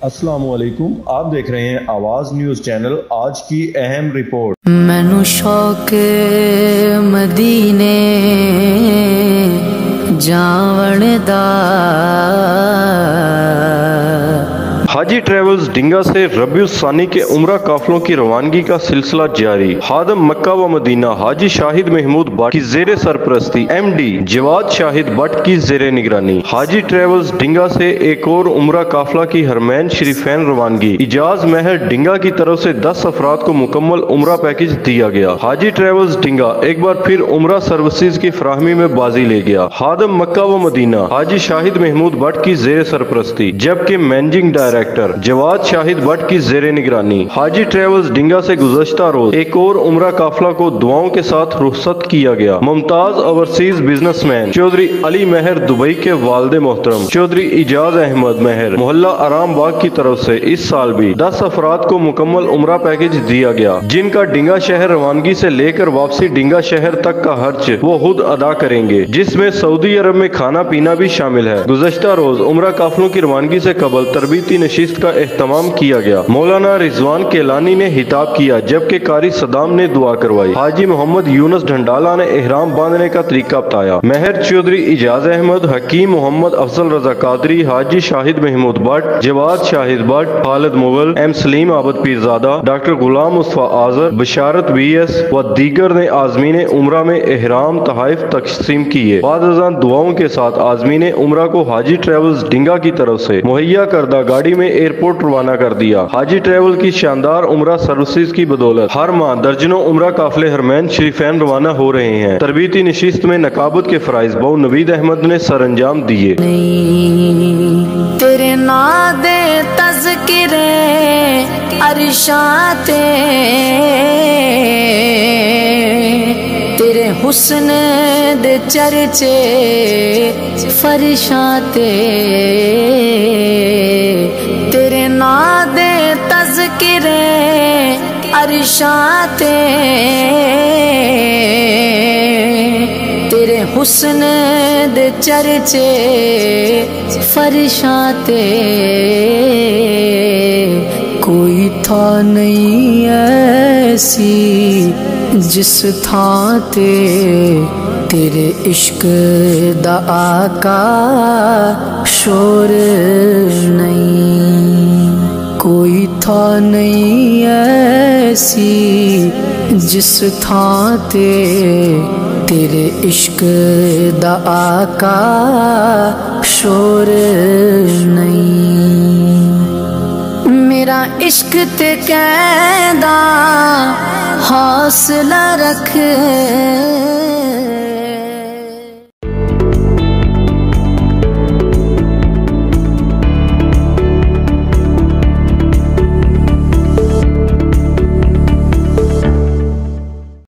अस्सलामुअलैकुम, आप देख रहे हैं आवाज़ न्यूज़ चैनल। आज की अहम रिपोर्ट। मैनू शौक मदीने जावण दा। हाजी ट्रेवल्स डिंगा से रबीउल सानी के उम्रा काफिलों की रवानगी का सिलसिला जारी। खादम मक्का व मदीना हाजी शाहिद महमूद भट्ट की जेर सरपरस्ती MD जवाद शाहिद भट्ट की जेर निगरानी हाजी ट्रेवल्स डिंगा से एक और उम्रा काफिला की हरमैन शरीफैन रवानगी। इजाज महर डिंगा की तरफ से 10 अफराद को मुकम्मल उम्रा पैकेज दिया गया। हाजी ट्रेवल्स डिंगा एक बार फिर उम्रा सर्विसेज की फराहमी में बाजी ले गया। खादम मक्का व मदीना हाजी शाहिद महमूद भट्ट की जेर सरपरस्ती जबकि मैनेजिंग डायरेक्टर जवाद शाहिद भट्ट की जेर निगरानी हाजी ट्रेवल्स डिंगा से गुज़श्ता रोज एक और उम्रा काफिला को दुआओं के साथ रुखसत किया गया। मुमताज ओवरसीज बिजनेसमैन चौधरी अली महर दुबई के वालिद मोहतरम चौधरी इजाज अहमद महर मोहल्ला आराम बाग की तरफ से इस साल भी 10 अफराद को मुकम्मल उम्रा पैकेज दिया गया, जिनका डिंगा शहर रवानगी से लेकर वापसी डिंगा शहर तक का खर्च वो खुद अदा करेंगे, जिसमें सऊदी अरब में खाना पीना भी शामिल है। गुज़श्ता रोज उम्रा काफिलों की रवानगी से कबल तरबीती नशिस्त का एहतमाम किया गया। मौलाना रिजवान केलानी ने हिताब किया जबकि कारी सदाम ने दुआ करवाई। हाजी मोहम्मद यूनुस ढंडाला ने एहराम बांधने का तरीका बताया। महर चौधरी इजाज अहमद, हकीम मोहम्मद अफजल रजा कादरी, हाजी शाहिद महमूद भट्ट, जवाद शाहिद भट्ट, खालिद मुगल, M सलीम आबद पीरजादा, डॉक्टर गुलाम मुस्तफा आजर, बशारत BS व दीगर ने आजमीन उम्रा में एहराम तहाइफ तकसीम किए। बाद अज़ान दुआओं के साथ आजमीन उम्रा को हाजी ट्रेवल्स डिंगा की तरफ से मुहैया करदा गाड़ी में एयरपोर्ट रवाना कर दिया। हाजी ट्रेवल की शानदार उम्रा सर्विसेज की बदौलत हर माह दर्जनों उम्रा काफिले हरमैन शरीफैन रवाना हो रहे हैं। तरबीती नशिस्त में नकाबत के फराइज बहु नवीद अहमद ने सर अंजाम दिए। तेरे नादे तज़किरे अरशाते, तेरे हुस्न दे चर्चे फरिशाते, तेरे नादे तज़किरे अरशाते, तेरे हुस्न दे चर्चे फरिशाते। कोई था नहीं ऐसी जिस थां ते तेरे इश्क दा आका शोर नहीं। कोई था नहीं ऐसी जिस थां ते तेरे इश्क दा आका शोर नहीं। मेरा इश्क ते कहदा हौसला रख।